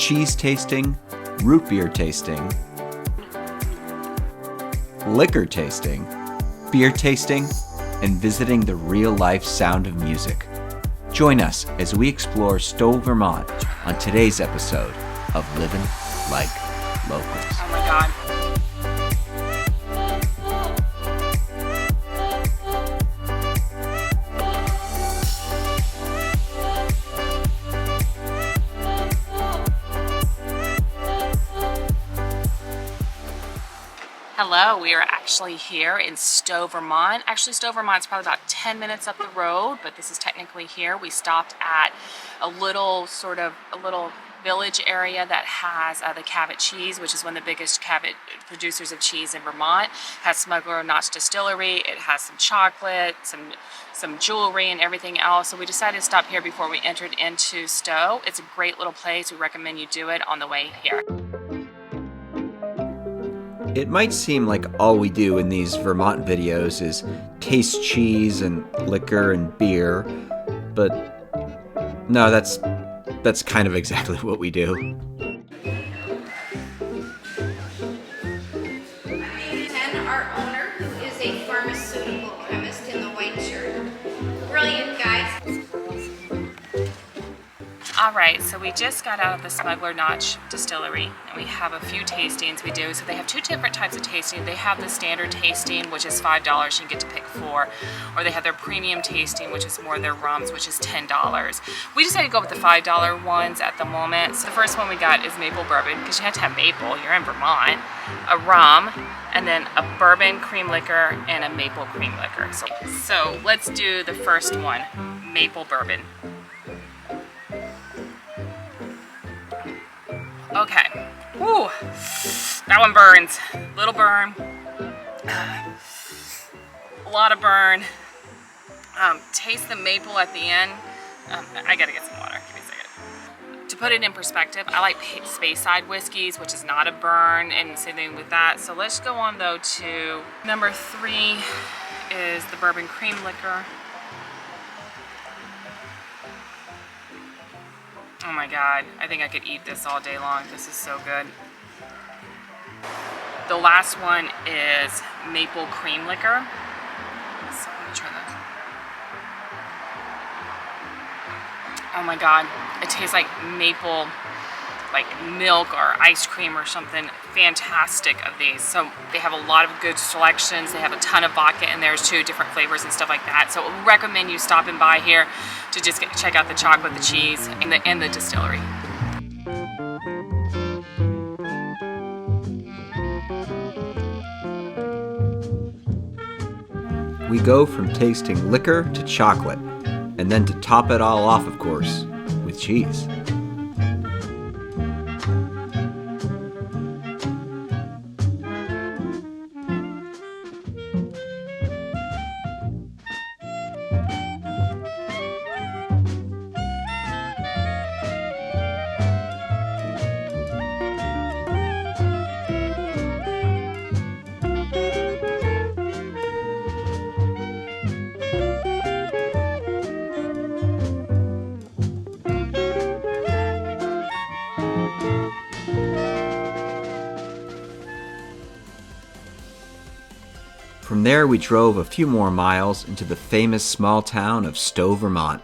cheese tasting, root beer tasting, liquor tasting, beer tasting, and visiting the real-life sound of music. Join us as we explore Stowe, Vermont on today's episode of Livin Like Locals. Oh my God. Hello, we are actually here in Stowe, Vermont. Actually, Stowe, Vermont is probably about 10 minutes up the road, but this is technically here. We stopped at a little village area that has the Cabot Cheese, which is one of the biggest Cabot producers of cheese in Vermont. It has Smuggler Distillery. It has some chocolate, some jewelry, and everything else. So we decided to stop here before we entered into Stowe. It's a great little place. We recommend you do it on the way here. It might seem like all we do in these Vermont videos is taste cheese and liquor and beer, but no, that's kind of exactly what we do. And our owner, who is a pharmaceutical chemist in the white shirt. Brilliant, guys. All right, so we just got out of the Smuggler Distillery, and we have a few tastings we do. So they have two different types of tasting. They have the standard tasting, which is $5, you get to pick 4, or they have their premium tasting, which is more their rums, which is $10. We decided to go with the $5 ones at the moment. So the first one we got is maple bourbon, because you have to have maple, you're in Vermont, a rum, and then a bourbon cream liquor and a maple cream liquor. So let's do the first one, maple bourbon. Okay, woo, that one burns. Little burn, a lot of burn. Taste the maple at the end. I gotta get some water, give me a second. To put it in perspective, I like Speyside whiskeys, which is not a burn, and same thing with that. So let's go on though to number 3 is the bourbon cream liquor. Oh my God, I think I could eat this all day long. This is so good. The last one is maple cream liquor. So let me try that. Oh my God, it tastes like maple, like milk or ice cream or something. Fantastic of these. So they have a lot of good selections. They have a ton of vodka in there too, different flavors and stuff like that. So I recommend you stopping by here to just check out the chocolate, the cheese, and the distillery. We go from tasting liquor to chocolate, and then to top it all off, of course, with cheese. From there, we drove a few more miles into the famous small town of Stowe, Vermont.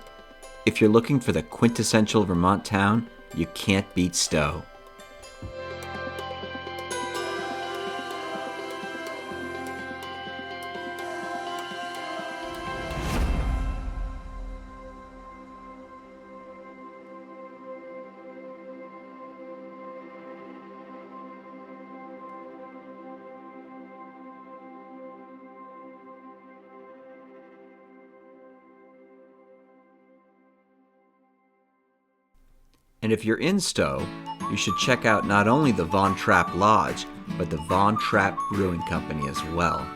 If you're looking for the quintessential Vermont town, you can't beat Stowe. And if you're in Stowe, you should check out not only the Von Trapp Lodge, but the Von Trapp Brewing Company as well.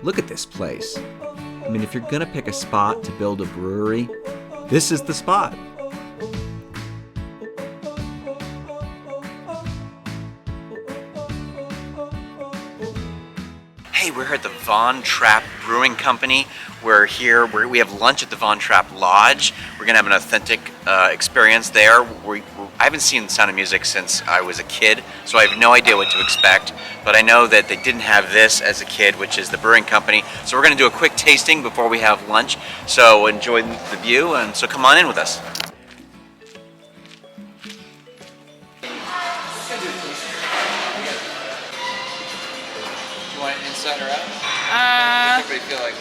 Look at this place. I mean, if you're gonna pick a spot to build a brewery, this is the spot. we're here at the Trapp Brewing Company. We're here, we have lunch at the Trapp Lodge. We're gonna have an authentic experience there. I haven't seen Sound of Music since I was a kid, so I have no idea what to expect. But I know that they didn't have this as a kid, which is the brewing company. So we're gonna do a quick tasting before we have lunch. So enjoy the view, and so come on in with us. You want it inside or out? Everybody feel like.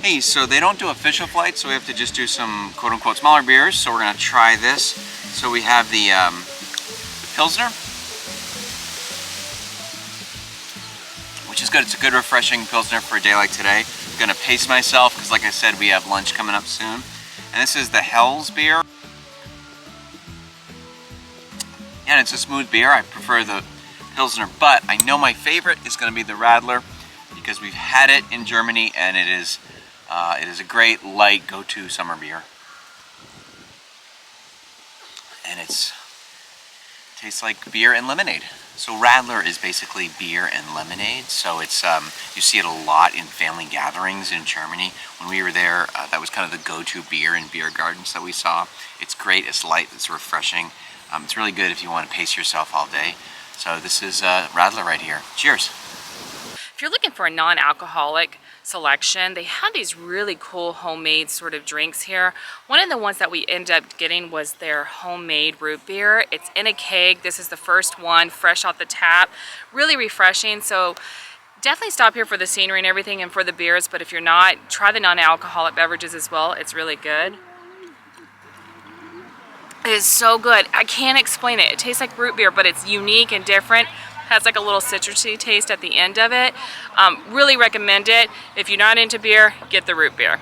Hey, so they don't do official flights, so we have to just do some quote-unquote smaller beers. So we're gonna try this. So we have the Pilsner, which is good. It's a good refreshing Pilsner for a day like today. I'm gonna pace myself because, like I said, we have lunch coming up soon. And this is the Hell's beer. And it's a smooth beer. I prefer the Pilsner, but I know my favorite is going to be the Radler because we've had it in Germany, and it is a great light go-to summer beer. And it tastes like beer and lemonade. So Radler is basically beer and lemonade. So it's you see it a lot in family gatherings in Germany. When we were there, that was kind of the go-to beer in beer gardens that we saw. It's great. It's light. It's refreshing. It's really good if you want to pace yourself all day. So this is Radler right here. Cheers. If you're looking for a non-alcoholic selection, they have these really cool homemade sort of drinks here. One of the ones that we ended up getting was their homemade root beer. It's in a keg. This is the first one, fresh off the tap. Really refreshing. So definitely stop here for the scenery and everything and for the beers, but if you're not, try the non-alcoholic beverages as well. It's really good. It is so good. I can't explain it. It tastes like root beer, but it's unique and different. Has like a little citrusy taste at the end of it. Really recommend it. If you're not into beer, get the root beer.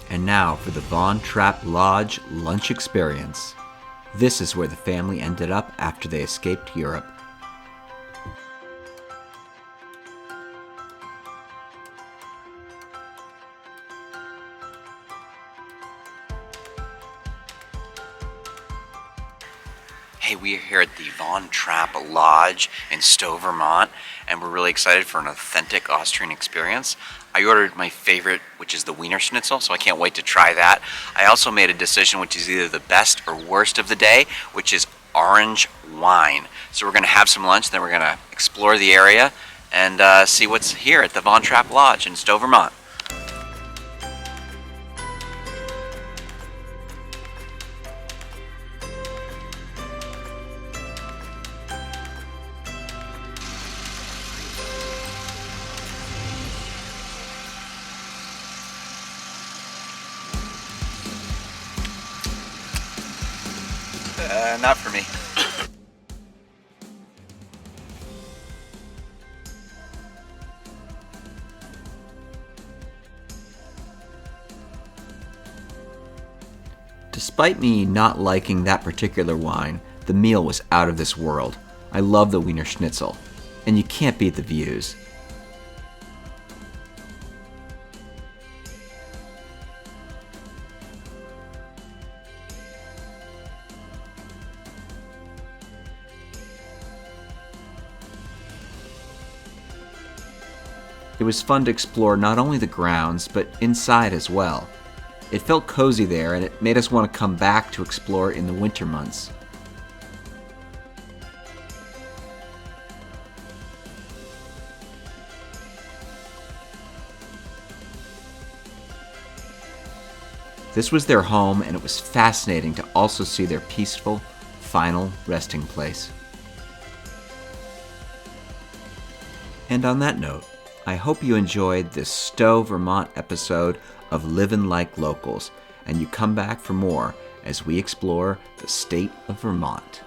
And now for the Trapp Lodge lunch experience. This is where the family ended up after they escaped Europe. Hey, we are here at the Trapp Lodge in Stowe, Vermont, and we're really excited for an authentic Austrian experience. I ordered my favorite, which is the Wiener Schnitzel, so I can't wait to try that. I also made a decision which is either the best or worst of the day, which is orange wine. So we're going to have some lunch, then we're going to explore the area and see what's here at the Trapp Lodge in Stowe, Vermont. Not for me. Despite me not liking that particular wine, the meal was out of this world. I love the Wiener Schnitzel, and you can't beat the views. It was fun to explore not only the grounds, but inside as well. It felt cozy there, and it made us want to come back to explore in the winter months. This was their home, and it was fascinating to also see their peaceful, final resting place. And on that note, I hope you enjoyed this Stowe, Vermont episode of Livin Like Locals, and you come back for more as we explore the state of Vermont.